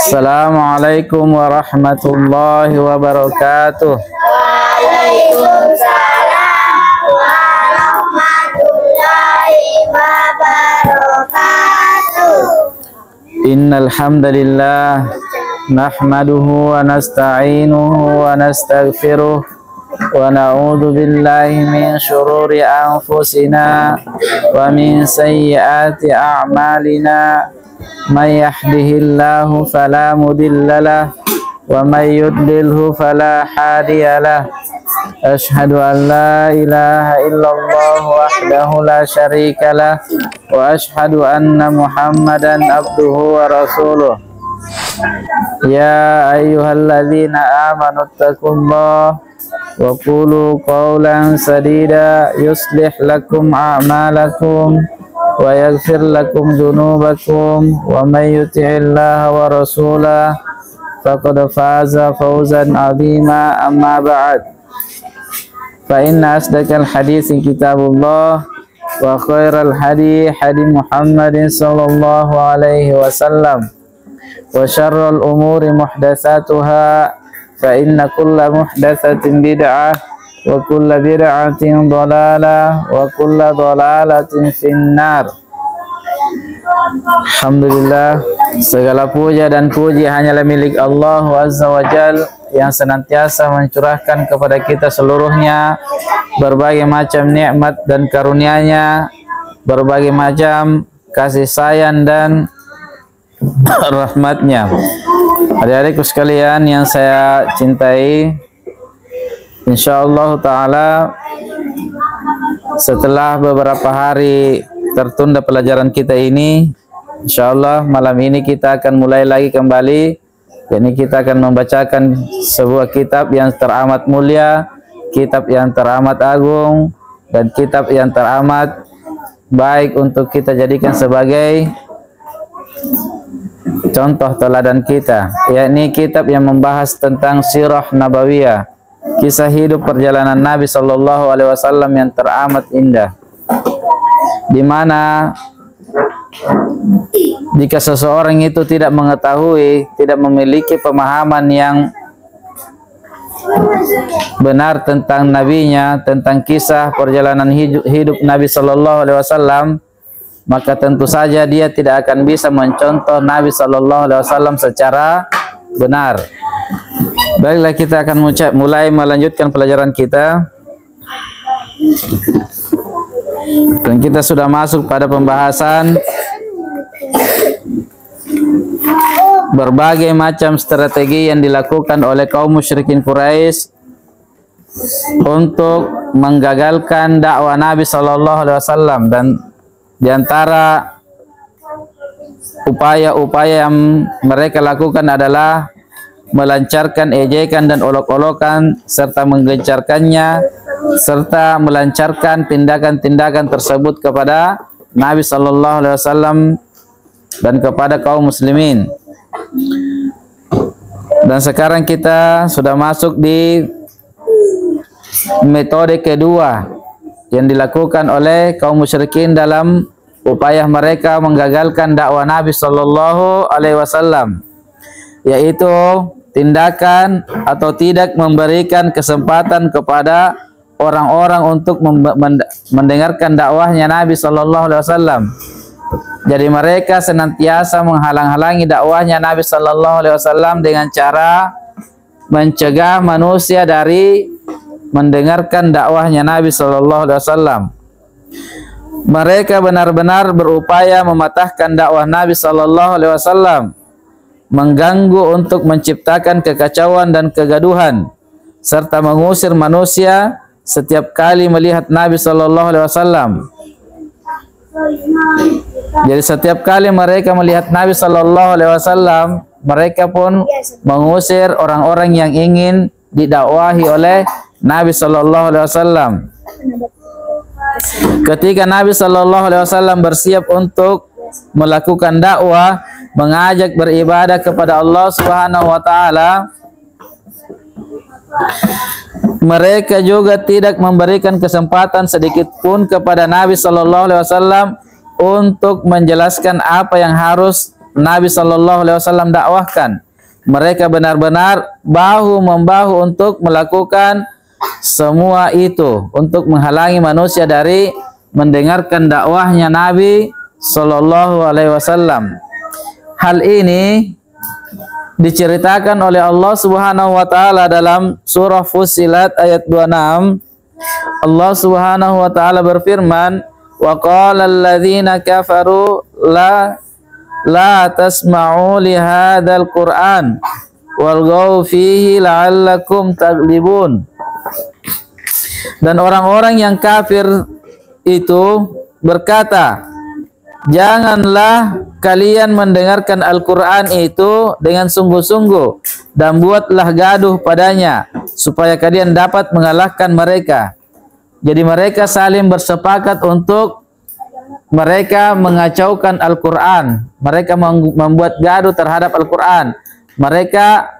Assalamualaikum warahmatullahi wabarakatuh. Waalaikumsalam warahmatullahi wabarakatuh. Innal hamdalillah nahmaduhu wa nasta'inuhu wa nastaghfiruh wa na'udzu billahi min shururi anfusina wa min sayyiati a'malina. May yahdihillahu fala mudhillalah wa may yudlilhu fala hadiyalah. Asyhadu an la ilaha illallah wahdahu la syarikalah wa asyhadu anna Muhammadan abduhu wa rasuluh. Ya ayyuhalladzina amanu taqullaha wa qulu qawlan sadida yuslih lakum a'malakum wa yaghfir lakum dzunubakum wa may yuti'illaha wa rasulahu faqad faza fawzan 'azima. Amma ba'd, fa inna asdaqal hadits kitabullah wa khairal hadi Muhammadin sallallahu alaihi wasallam wa syarrul umuri muhdatsatuha fa inna kulla muhdatsatin bid'ah wa kulla bid'atin dhalalah wa kulla dhalalatin finnar. Alhamdulillah, segala puja dan puji hanyalah milik Allah Azza wa Jal yang senantiasa mencurahkan kepada kita seluruhnya berbagai macam nikmat dan karunia-Nya, berbagai macam kasih sayang dan rahmat-Nya. Adik-adikku sekalian yang saya cintai, insyaallah ta'ala setelah beberapa hari tertunda pelajaran kita ini, insyaallah malam ini kita akan mulai lagi kembali. Jadi kita akan membacakan sebuah kitab yang teramat mulia, kitab yang teramat agung, dan kitab yang teramat baik untuk kita jadikan sebagai contoh teladan kita, yakni kitab yang membahas tentang sirah nabawiyah, kisah hidup perjalanan Nabi Shallallahu Alaihi Wasallam yang teramat indah, di mana jika seseorang itu tidak mengetahui, tidak memiliki pemahaman yang benar tentang nabinya, tentang kisah perjalanan hidup Nabi Shallallahu Alaihi Wasallam, maka tentu saja dia tidak akan bisa mencontoh Nabi Shallallahu Alaihi Wasallam secara benar. Baiklah, kita akan mulai melanjutkan pelajaran kita. Dan kita sudah masuk pada pembahasan berbagai macam strategi yang dilakukan oleh kaum musyrikin Quraisy untuk menggagalkan dakwah Nabi Shallallahu Alaihi Wasallam, dan di antara upaya-upaya yang mereka lakukan adalah melancarkan ejekan dan olok-olokan serta menggencarkannya, serta melancarkan tindakan-tindakan tersebut kepada Nabi Sallallahu Alaihi Wasallam dan kepada kaum muslimin. Dan sekarang kita sudah masuk di metode kedua yang dilakukan oleh kaum musyrikin dalam upaya mereka menggagalkan dakwah Nabi Sallallahu Alaihi Wasallam, yaitu tindakan atau tidak memberikan kesempatan kepada orang-orang untuk mendengarkan dakwahnya Nabi Shallallahu Alaihi Wasallam. Jadi mereka senantiasa menghalang-halangi dakwahnya Nabi Shallallahu Alaihi Wasallam dengan cara mencegah manusia dari mendengarkan dakwahnya Nabi Shallallahu Alaihi Wasallam. Mereka benar-benar berupaya mematahkan dakwah Nabi Shallallahu Alaihi Wasallam, mengganggu untuk menciptakan kekacauan dan kegaduhan, serta mengusir manusia setiap kali melihat Nabi Shallallahu Alaihi Wasallam. Jadi setiap kali mereka melihat Nabi Shallallahu Alaihi Wasallam, mereka pun mengusir orang-orang yang ingin didakwahi oleh Nabi Shallallahu Alaihi Wasallam. Ketika Nabi Shallallahu Alaihi Wasallam bersiap untuk melakukan dakwah, mengajak beribadah kepada Allah Subhanahu wa taala, Mereka juga tidak memberikan kesempatan sedikit pun kepada Nabi sallallahu alaihi wasallam untuk menjelaskan apa yang harus Nabi sallallahu alaihi wasallam dakwahkan. Mereka benar-benar bahu membahu untuk melakukan semua itu, untuk menghalangi manusia dari mendengarkan dakwahnya Nabi sallallahu alaihi wasallam. Hal ini diceritakan oleh Allah Subhanahu wa taala dalam surah Fussilat ayat 26. Allah Subhanahu wa taala berfirman, "Wa qala alladziina kafaru la tasma'u li hadzal Qur'an walghaw fihi la'allakum taghlibun." Dan orang-orang yang kafir itu berkata, "Janganlah kalian mendengarkan Al-Quran itu dengan sungguh-sungguh dan buatlah gaduh padanya supaya kalian dapat mengalahkan mereka." Jadi mereka saling bersepakat untuk mereka mengacaukan Al-Quran. Mereka membuat gaduh terhadap Al-Quran. Mereka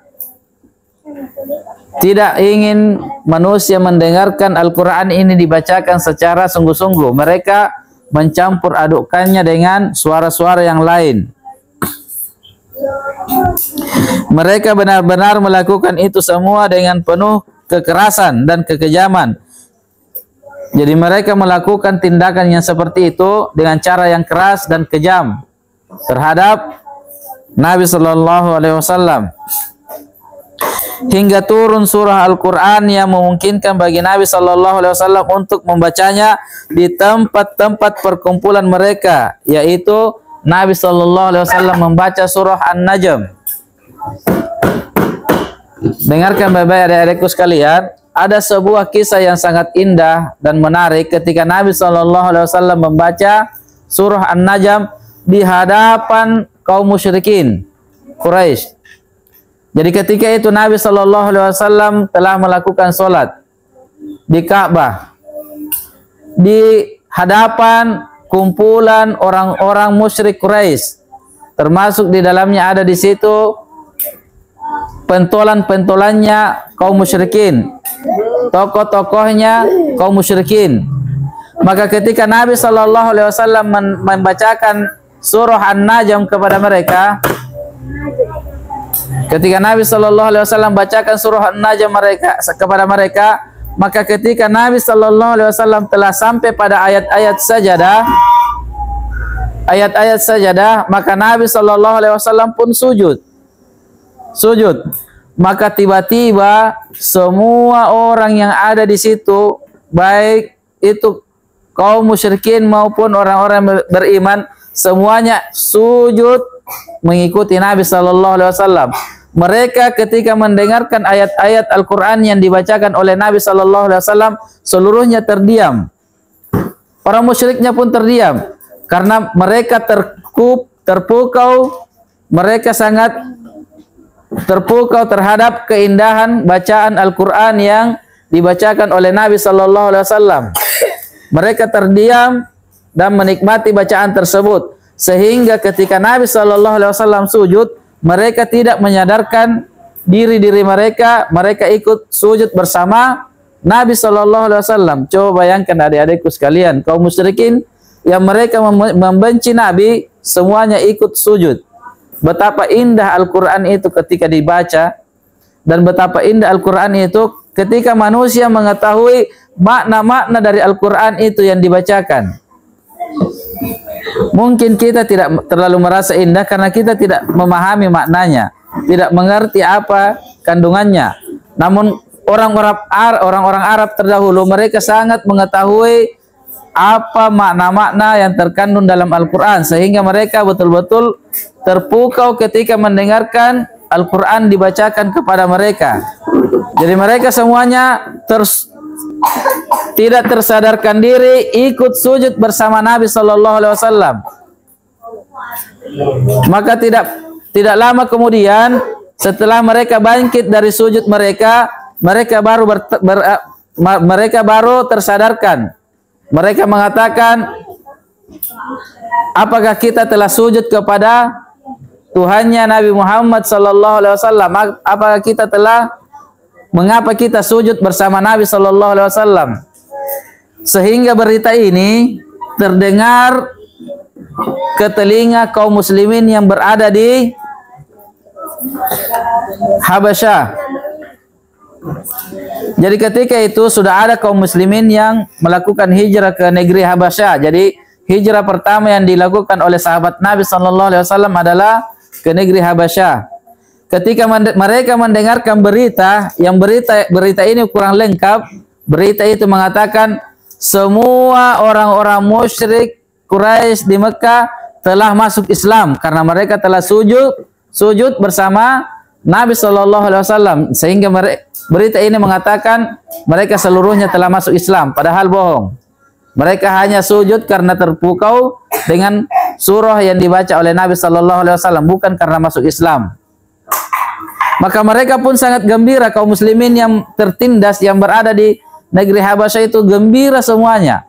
tidak ingin manusia mendengarkan Al-Quran ini dibacakan secara sungguh-sungguh. Mereka mencampur adukkannya dengan suara-suara yang lain. Mereka benar-benar melakukan itu semua dengan penuh kekerasan dan kekejaman. Jadi mereka melakukan tindakan yang seperti itu dengan cara yang keras dan kejam terhadap Nabi sallallahu alaihi wasallam. Hingga turun surah Al-Quran yang memungkinkan bagi Nabi sallallahu alaihi wasallam untuk membacanya di tempat-tempat perkumpulan mereka, yaitu Nabi sallallahu alaihi wasallam membaca surah An-Najm. Dengarkan baik-baik adik-adikku sekalian, ada sebuah kisah yang sangat indah dan menarik ketika Nabi sallallahu alaihi wasallam membaca surah An-Najm di hadapan kaum musyrikin Quraisy. Jadi ketika itu Nabi sallallahu alaihi wasallam telah melakukan salat di Ka'bah di hadapan kumpulan orang-orang musyrik Quraisy, termasuk di dalamnya ada di situ pentolan-pentolannya kaum musyrikin, tokoh-tokohnya kaum musyrikin. Maka ketika Nabi sallallahu alaihi wasallam membacakan surah An-Najm kepada mereka, ketika Nabi sallallahu alaihi wasallam bacakan surah An-Najm kepada mereka, maka ketika Nabi sallallahu alaihi wasallam telah sampai pada ayat-ayat sajadah, maka Nabi sallallahu alaihi wasallam pun sujud. Maka tiba-tiba semua orang yang ada di situ, baik itu kaum musyrikin maupun orang-orang beriman, semuanya sujud mengikuti Nabi sallallahu alaihi wasallam. Mereka ketika mendengarkan ayat-ayat Al-Quran yang dibacakan oleh Nabi sallallahu alaihi wasallam, seluruhnya terdiam. Orang musyriknya pun terdiam karena mereka terpukau, mereka sangat terpukau terhadap keindahan bacaan Al-Quran yang dibacakan oleh Nabi sallallahu alaihi wasallam. Mereka terdiam dan menikmati bacaan tersebut, sehingga ketika Nabi sallallahu alaihi wasallam sujud, mereka tidak menyadarkan diri mereka, mereka ikut sujud bersama Nabi sallallahu alaihi wasallam. Coba bayangkan adik-adikku sekalian, kaum musyrikin yang mereka membenci Nabi semuanya ikut sujud. Betapa indah Al-Quran itu ketika dibaca, dan betapa indah Al-Quran itu ketika manusia mengetahui makna-makna dari Al-Quran itu yang dibacakan. Mungkin kita tidak terlalu merasa indah karena kita tidak memahami maknanya, tidak mengerti apa kandungannya. Namun orang-orang Arab terdahulu, mereka sangat mengetahui apa makna-makna yang terkandung dalam Al-Quran, sehingga mereka betul-betul terpukau ketika mendengarkan Al-Quran dibacakan kepada mereka. Jadi mereka semuanya tidak tersadarkan diri ikut sujud bersama Nabi sallallahu alaihi wasallam. Maka tidak lama kemudian, setelah mereka bangkit dari sujud mereka baru tersadarkan. Mereka mengatakan, apakah kita telah sujud kepada Tuhannya Nabi Muhammad sallallahu alaihi wasallam? Apakah kita telah Mengapa kita sujud bersama Nabi sallallahu alaihi wasallam? Sehingga berita ini terdengar ke telinga kaum muslimin yang berada di Habasyah. Jadi ketika itu sudah ada kaum muslimin yang melakukan hijrah ke negeri Habasyah. Jadi hijrah pertama yang dilakukan oleh sahabat Nabi sallallahu alaihi wasallam adalah ke negeri Habasyah. Ketika mereka mendengarkan berita ini kurang lengkap, berita itu mengatakan semua orang-orang musyrik Quraisy di Mekah telah masuk Islam karena mereka telah sujud bersama Nabi sallallahu alaihi wasallam, sehingga berita ini mengatakan mereka seluruhnya telah masuk Islam, padahal bohong. Mereka hanya sujud karena terpukau dengan surah yang dibaca oleh Nabi sallallahu alaihi wasallam, bukan karena masuk Islam. Maka mereka pun sangat gembira, kaum muslimin yang tertindas yang berada di negeri Habasyah itu gembira semuanya.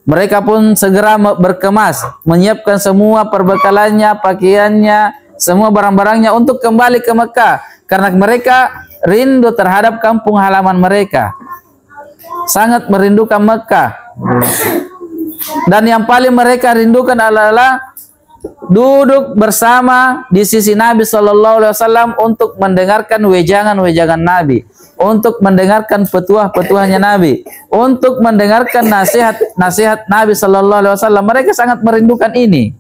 Mereka pun segera berkemas, menyiapkan semua perbekalannya, pakaiannya, semua barang-barangnya untuk kembali ke Mekah, karena mereka rindu terhadap kampung halaman mereka, sangat merindukan Mekah. Dan yang paling mereka rindukan adalah duduk bersama di sisi Nabi sallallahu alaihi wasallam untuk mendengarkan wejangan-wejangan Nabi, untuk mendengarkan petuah-petuahnya Nabi, untuk mendengarkan nasihat-nasihat Nabi sallallahu alaihi wasallam. Mereka sangat merindukan ini,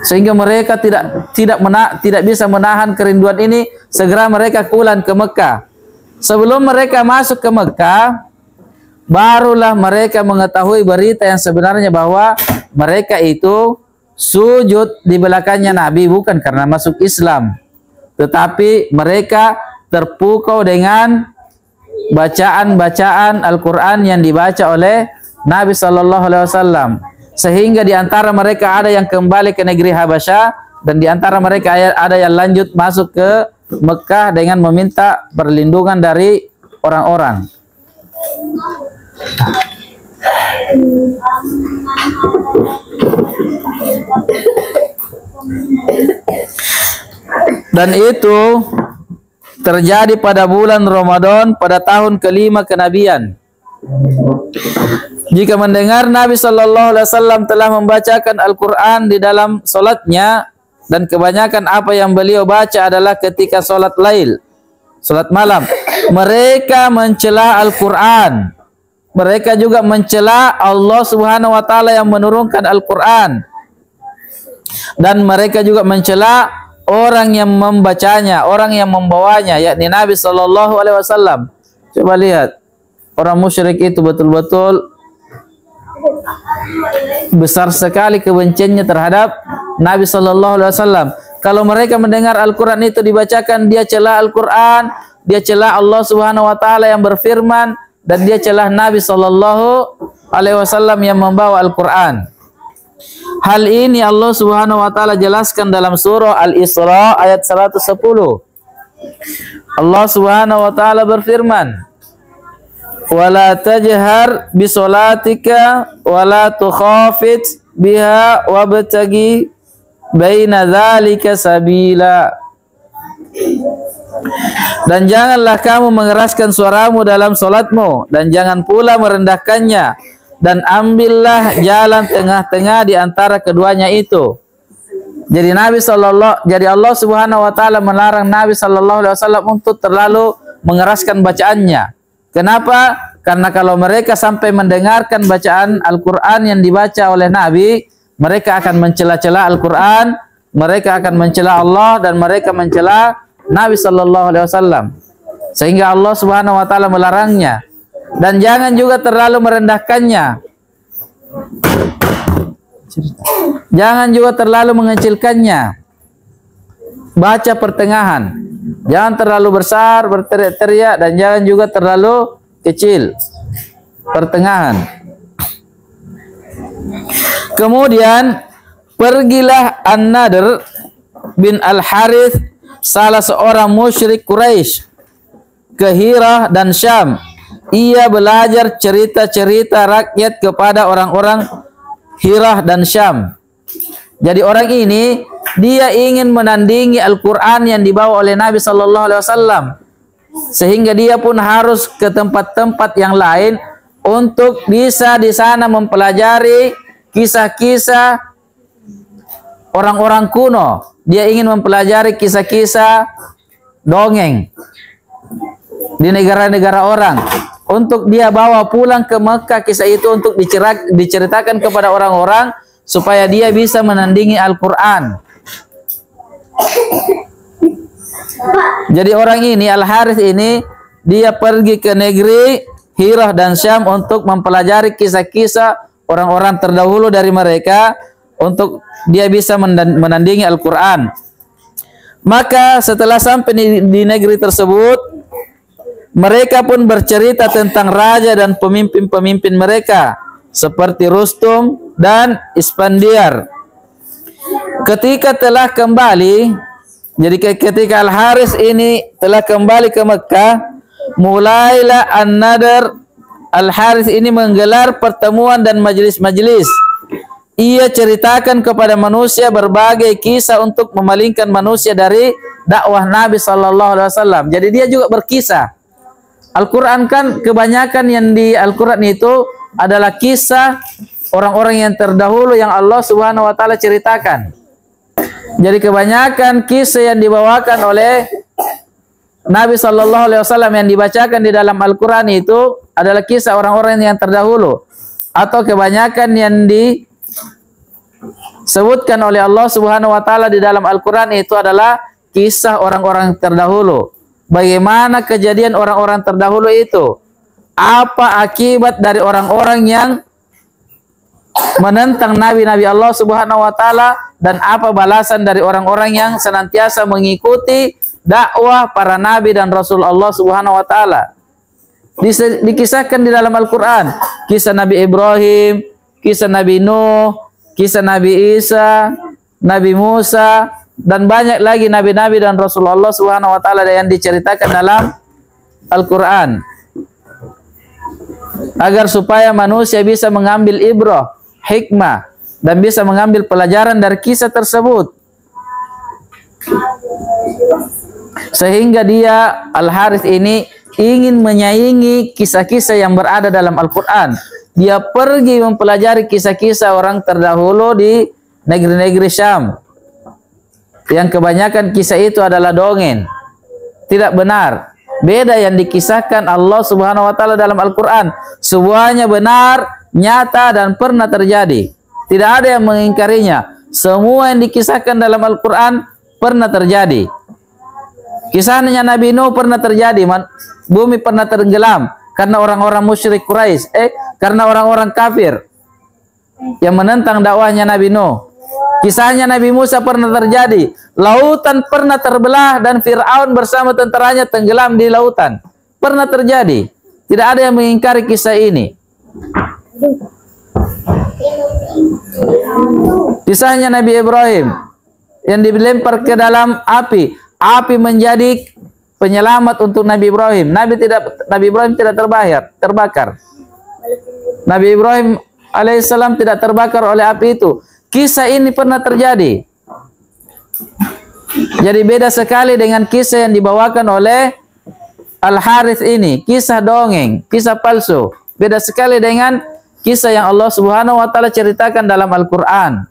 sehingga mereka tidak bisa menahan kerinduan ini. Segera mereka pulang ke Mekah. Sebelum mereka masuk ke Mekah, barulah mereka mengetahui berita yang sebenarnya, bahwa mereka itu sujud di belakangnya Nabi bukan karena masuk Islam, tetapi mereka terpukau dengan bacaan-bacaan Al-Quran yang dibaca oleh Nabi sallallahu alaihi wasallam. Sehingga di antara mereka ada yang kembali ke negeri Habasyah, dan di antara mereka ada yang lanjut masuk ke Mekah dengan meminta perlindungan dari orang-orang. Dan itu terjadi pada bulan Ramadan pada tahun kelima kenabian. Jika mendengar Nabi sallallahu alaihi wasallam telah membacakan Al-Quran di dalam solatnya, dan kebanyakan apa yang beliau baca adalah ketika solat lail, solat malam, mereka mencela Al-Quran. Mereka juga mencela Allah Subhanahu wa taala yang menurunkan Al-Quran, dan mereka juga mencela orang yang membacanya, orang yang membawanya, yakni Nabi sallallahu alaihi wasallam. Coba lihat, orang musyrik itu betul-betul besar sekali kebenciannya terhadap Nabi sallallahu alaihi wasallam. Kalau mereka mendengar Al-Quran itu dibacakan, dia celah Al-Quran, dia celah Allah Subhanahu wa taala yang berfirman, dan dia celah Nabi sallallahu alaihi wasallam yang membawa Al-Quran. Hal ini Allah Subhanahu wa taala jelaskan dalam surah Al-Isra ayat 110. Allah Subhanahu wa taala berfirman, wala tajhar bisolatika wala tukhafit biha wabtagi baina dzalika sabila. Dan janganlah kamu mengeraskan suaramu dalam solatmu, dan jangan pula merendahkannya, dan ambillah jalan tengah-tengah di antara keduanya itu. Jadi Allah Subhanahu wa taala melarang Nabi sallallahu alaihi wasallam untuk terlalu mengeraskan bacaannya. Kenapa? Karena kalau mereka sampai mendengarkan bacaan Al-Quran yang dibaca oleh Nabi, mereka akan mencela-cela Al-Quran, mereka akan mencela Allah, dan mereka mencela Nabi sallallahu alaihi wasallam. Sehingga Allah Subhanahu wa taala melarangnya. Dan jangan juga terlalu merendahkannya. Jangan juga terlalu mengecilkannya. Baca pertengahan. Jangan terlalu besar berteriak-teriak, dan jangan juga terlalu kecil, pertengahan. Kemudian pergilah An-Nadr bin Al-Harith, salah seorang musyrik Quraisy, ke Hirah dan Syam. Ia belajar cerita-cerita rakyat kepada orang-orang Hirah dan Syam. Jadi orang ini dia ingin menandingi Al-Quran yang dibawa oleh Nabi sallallahu alaihi wasallam. sehingga dia pun harus ke tempat-tempat yang lain untuk bisa di sana mempelajari kisah-kisah orang-orang kuno. Dia ingin mempelajari kisah-kisah dongeng di negara-negara orang untuk dia bawa pulang ke Mekah kisah itu untuk diceritakan kepada orang-orang supaya dia bisa menandingi Al-Quran. Jadi orang ini, Al-Harith ini, dia pergi ke negeri Hirah dan Syam untuk mempelajari kisah-kisah orang-orang terdahulu dari mereka untuk dia bisa menandingi Al-Quran. Maka setelah sampai di negeri tersebut, mereka pun bercerita tentang raja dan pemimpin-pemimpin mereka seperti Rustum dan Isfandiar. Ketika telah kembali, jadi ketika Al-Harith ini telah kembali ke Mekah, mulailah An-Nadr Al-Harith ini menggelar pertemuan dan majelis-majelis. Ia ceritakan kepada manusia berbagai kisah untuk memalingkan manusia dari dakwah Nabi sallallahu alaihi wasallam. Jadi dia juga berkisah. Al-Quran kan kebanyakan yang di Al-Quran itu adalah kisah orang-orang yang terdahulu yang Allah Subhanahu wa taala ceritakan. Jadi kebanyakan kisah yang dibawakan oleh Nabi sallallahu alaihi wasallam yang dibacakan di dalam Al-Quran itu adalah kisah orang-orang yang terdahulu, atau kebanyakan yang disebutkan oleh Allah Subhanahu wa taala di dalam Al-Quran itu adalah kisah orang-orang terdahulu. Bagaimana kejadian orang-orang terdahulu itu? Apa akibat dari orang-orang yang menentang nabi-nabi Allah Subhanahu wa taala, dan apa balasan dari orang-orang yang senantiasa mengikuti dakwah para nabi dan rasul Allah Subhanahu wa taala. Dikisahkan di dalam Al-Qur'an kisah Nabi Ibrahim, kisah Nabi Nuh, kisah Nabi Isa, Nabi Musa, dan banyak lagi nabi-nabi dan Rasulullah Subhanahu wa taala yang diceritakan dalam Al-Qur'an. Agar supaya manusia bisa mengambil ibrah, hikmah, dan bisa mengambil pelajaran dari kisah tersebut. Sehingga dia, Al-Harith ini, ingin menyaingi kisah-kisah yang berada dalam Al-Quran. Dia pergi mempelajari kisah-kisah orang terdahulu di negeri-negeri Syam, yang kebanyakan kisah itu adalah dongeng, tidak benar. Beda yang dikisahkan Allah Subhanahu wa taala dalam Al-Quran, semuanya benar, nyata, dan pernah terjadi. Tidak ada yang mengingkarinya. Semua yang dikisahkan dalam Al-Quran pernah terjadi. Kisahnya Nabi Nuh pernah terjadi, bumi pernah tenggelam karena orang-orang musyrik Quraisy, karena orang-orang kafir yang menentang dakwahnya Nabi Nuh. Kisahnya Nabi Musa pernah terjadi, lautan pernah terbelah dan Fir'aun bersama tentaranya tenggelam di lautan. Pernah terjadi. Tidak ada yang mengingkari kisah ini. Kisahnya Nabi Ibrahim yang dilempar ke dalam api. Api menjadi penyelamat untuk Nabi Ibrahim. Nabi Ibrahim tidak terbakar. Nabi Ibrahim alaihissalam tidak terbakar oleh api itu. Kisah ini pernah terjadi. Jadi beda sekali dengan kisah yang dibawakan oleh Al-Harith ini. Kisah dongeng, kisah palsu. Beda sekali dengan kisah yang Allah Subhanahu wa taala ceritakan dalam Al-Quran.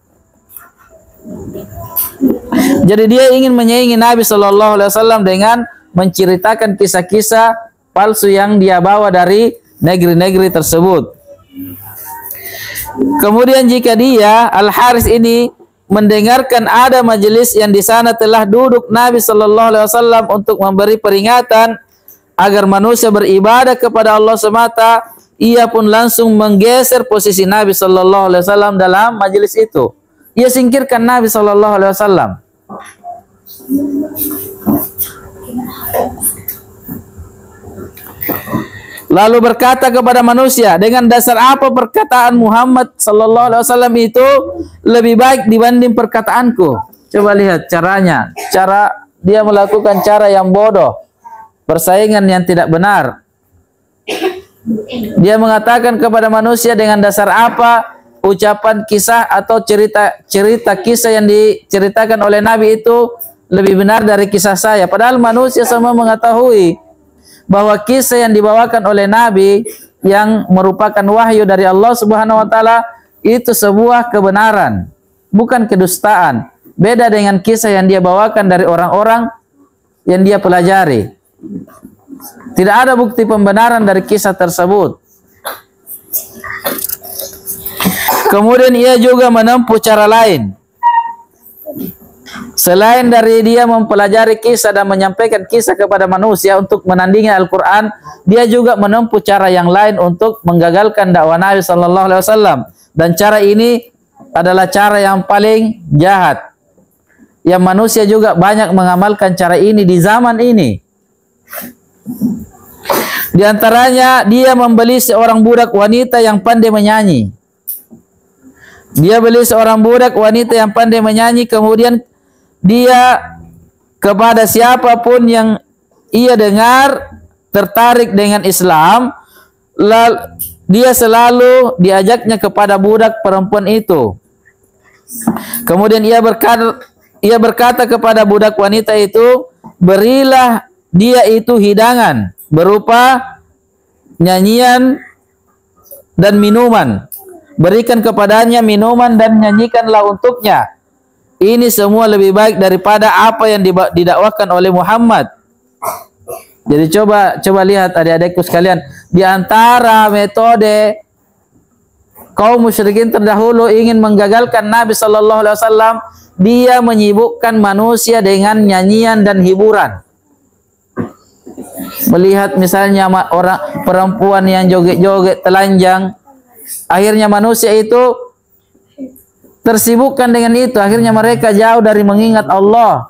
Jadi dia ingin menyaingi Nabi sallallahu alaihi wasallam dengan menceritakan kisah-kisah palsu yang dia bawa dari negeri-negeri tersebut. Kemudian jika dia, Al-Harith ini, mendengarkan ada majelis yang di sana telah duduk Nabi sallallahu alaihi wasallam untuk memberi peringatan agar manusia beribadah kepada Allah semata, ia pun langsung menggeser posisi Nabi sallallahu alaihi wasallam dalam majelis itu. Ia singkirkan Nabi sallallahu alaihi wasallam. Lalu berkata kepada manusia, dengan dasar apa perkataan Muhammad sallallahu alaihi wasallam itu lebih baik dibanding perkataanku? Coba lihat caranya. Cara dia melakukan cara yang bodoh, persaingan yang tidak benar. Dia mengatakan kepada manusia, dengan dasar apa ucapan kisah atau cerita kisah yang diceritakan oleh Nabi itu lebih benar dari kisah saya. Padahal manusia semua mengetahui bahwa kisah yang dibawakan oleh Nabi yang merupakan wahyu dari Allah Subhanahu wa taala itu sebuah kebenaran, bukan kedustaan. Beda dengan kisah yang dia bawakan dari orang-orang yang dia pelajari. Tidak ada bukti pembenaran dari kisah tersebut. Kemudian ia juga menempuh cara lain. Selain dari dia mempelajari kisah dan menyampaikan kisah kepada manusia untuk menandingi Al-Quran, dia juga menempuh cara yang lain untuk menggagalkan dakwah Nabi Sallallahu Alaihi Wasallam. Dan cara ini adalah cara yang paling jahat, yang manusia juga banyak mengamalkan cara ini di zaman ini. Di antaranya, dia membeli seorang budak wanita yang pandai menyanyi. Dia beli seorang budak wanita yang pandai menyanyi, kemudian dia kepada siapapun yang ia dengar tertarik dengan Islam, dia selalu diajaknya kepada budak perempuan itu. Kemudian ia berkata kepada budak wanita itu, berilah dia itu hidangan berupa nyanyian dan minuman. Berikan kepadanya minuman dan nyanyikanlah untuknya. Ini semua lebih baik daripada apa yang didakwakan oleh Muhammad. Jadi coba lihat adik-adikku sekalian, di antara metode kaum musyrikin terdahulu ingin menggagalkan Nabi Sallallahu Alaihi Wasallam, dia menyibukkan manusia dengan nyanyian dan hiburan. Melihat misalnya orang perempuan yang joget-joget telanjang, akhirnya manusia itu tersibukkan dengan itu. Akhirnya mereka jauh dari mengingat Allah.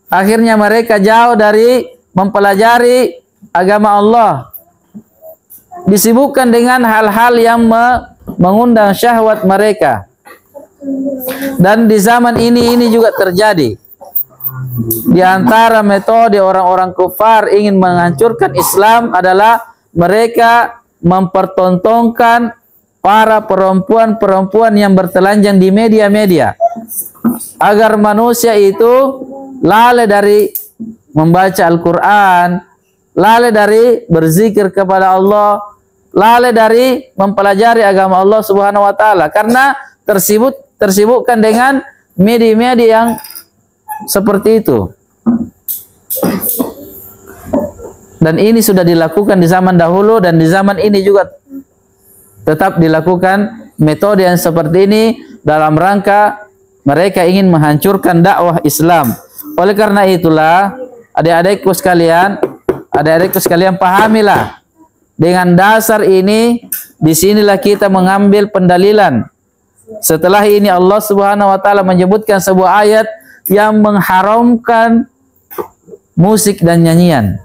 Akhirnya mereka jauh dari mempelajari agama Allah. Disibukkan dengan hal-hal yang mengundang syahwat mereka. Dan di zaman ini juga terjadi. Di antara metode orang-orang kufar ingin menghancurkan Islam adalah mereka mempertontonkan para perempuan-perempuan yang bertelanjang di media-media, agar manusia itu lalai dari membaca Al-Quran, lalai dari berzikir kepada Allah, lalai dari mempelajari agama Allah Subhanahu wa taala, karena tersibukkan dengan media-media yang seperti itu. Dan ini sudah dilakukan di zaman dahulu, dan di zaman ini juga tetap dilakukan metode yang seperti ini dalam rangka mereka ingin menghancurkan dakwah Islam. Oleh karena itulah, adik-adikku sekalian pahamilah, dengan dasar ini disinilah kita mengambil pendalilan. Setelah ini Allah Subhanahu wa taala menyebutkan sebuah ayat yang mengharamkan musik dan nyanyian.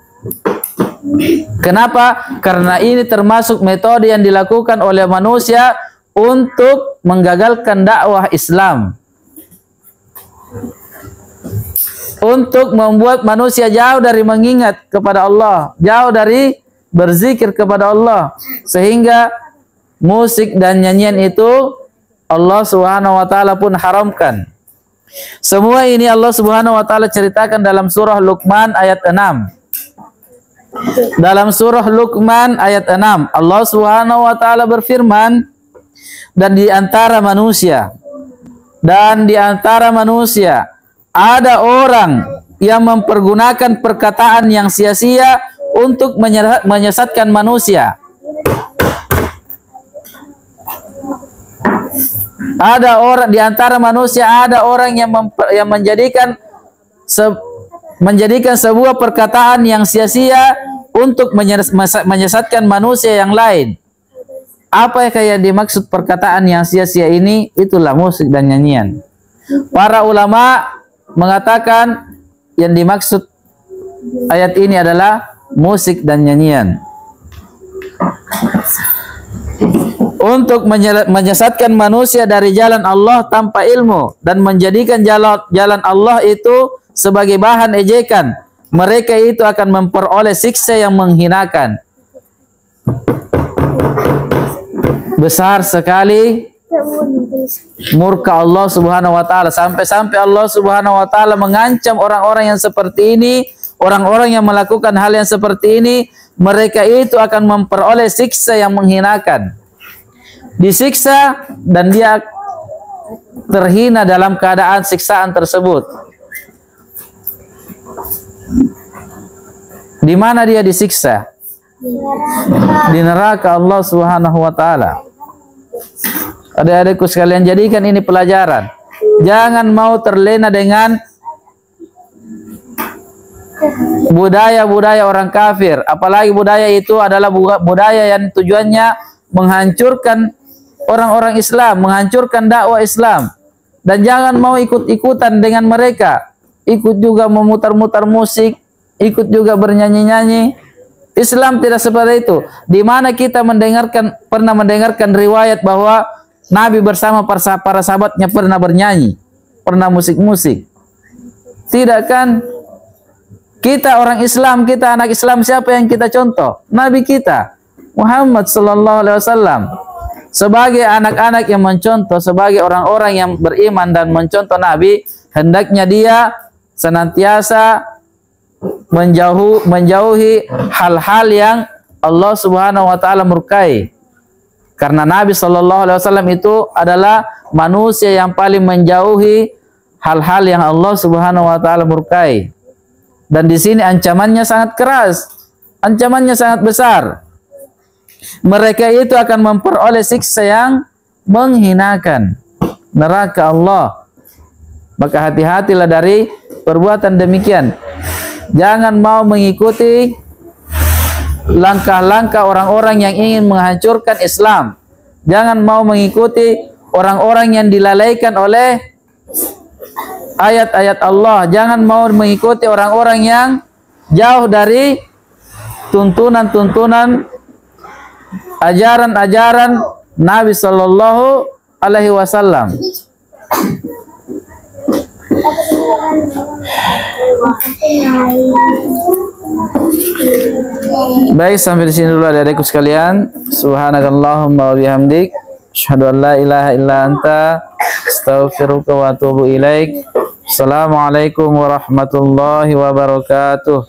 Kenapa? Karena ini termasuk metode yang dilakukan oleh manusia untuk menggagalkan dakwah Islam, untuk membuat manusia jauh dari mengingat kepada Allah, jauh dari berzikir kepada Allah, sehingga musik dan nyanyian itu Allah Subhanahu wa taala pun haramkan. Semua ini Allah Subhanahu wa taala ceritakan dalam surah Luqman ayat 6. Dalam surah Luqman ayat 6, Allah Subhanahu wa taala berfirman, dan di antara manusia ada orang yang mempergunakan perkataan yang sia-sia untuk menyesatkan manusia. Ada orang di antara manusia, ada orang yang menjadikan sebuah perkataan yang sia-sia untuk menyesatkan manusia yang lain. Apa yang dimaksud perkataan yang sia-sia ini? Itulah musik dan nyanyian. Para ulama mengatakan yang dimaksud ayat ini adalah musik dan nyanyian. Untuk menyesatkan manusia dari jalan Allah tanpa ilmu dan menjadikan jalan Allah itu sebagai bahan ejekan, mereka itu akan memperoleh siksa yang menghinakan. Besar sekali murka Allah Subhanahu wa taala, sampai-sampai Allah Subhanahu wa taala mengancam orang-orang yang seperti ini orang-orang yang melakukan hal yang seperti ini, mereka itu akan memperoleh siksa yang menghinakan. Disiksa dan dia terhina dalam keadaan siksaan tersebut. Di mana dia disiksa? Di neraka Allah Subhanahu wa taala. Adik-adikku sekalian, jadikan ini pelajaran. Jangan mau terlena dengan budaya-budaya orang kafir, apalagi budaya itu adalah budaya yang tujuannya menghancurkan orang-orang Islam, menghancurkan dakwah Islam. Dan jangan mau ikut-ikutan dengan mereka, ikut juga memutar-mutar musik, ikut juga bernyanyi-nyanyi. Islam tidak seperti itu. Di mana kita pernah mendengarkan riwayat bahwa Nabi bersama para sahabatnya pernah bernyanyi, pernah musik-musik. Tidak kan? Kita orang Islam, kita anak Islam, siapa yang kita contoh? Nabi kita, Muhammad sallallahu alaihi wasallam. Sebagai anak-anak yang mencontoh, sebagai orang-orang yang beriman dan mencontoh Nabi, hendaknya dia senantiasa menjauhi hal-hal yang Allah Subhanahu wa taala murkai. Karena Nabi sallallahu alaihi wasallam itu adalah manusia yang paling menjauhi hal-hal yang Allah Subhanahu wa taala murkai. Dan di sini ancamannya sangat keras, ancamannya sangat besar. Mereka itu akan memperoleh siksa yang menghinakan, neraka Allah. Maka hati-hatilah dari perbuatan demikian. Jangan mau mengikuti langkah-langkah orang-orang yang ingin menghancurkan Islam. Jangan mau mengikuti orang-orang yang dilalaikan oleh ayat-ayat Allah. Jangan mau mengikuti orang-orang yang jauh dari tuntunan-tuntunan ajaran-ajaran Nabi sallallahu alaihi wasallam. Baik, sampai di sini dulu adik-adikku sekalian. Subhanakallahumma wa bihamdik, asyhadu an la ilaha illa anta, astaghfiruka wa atubu ilaik. Assalamualaikum warahmatullahi wabarakatuh.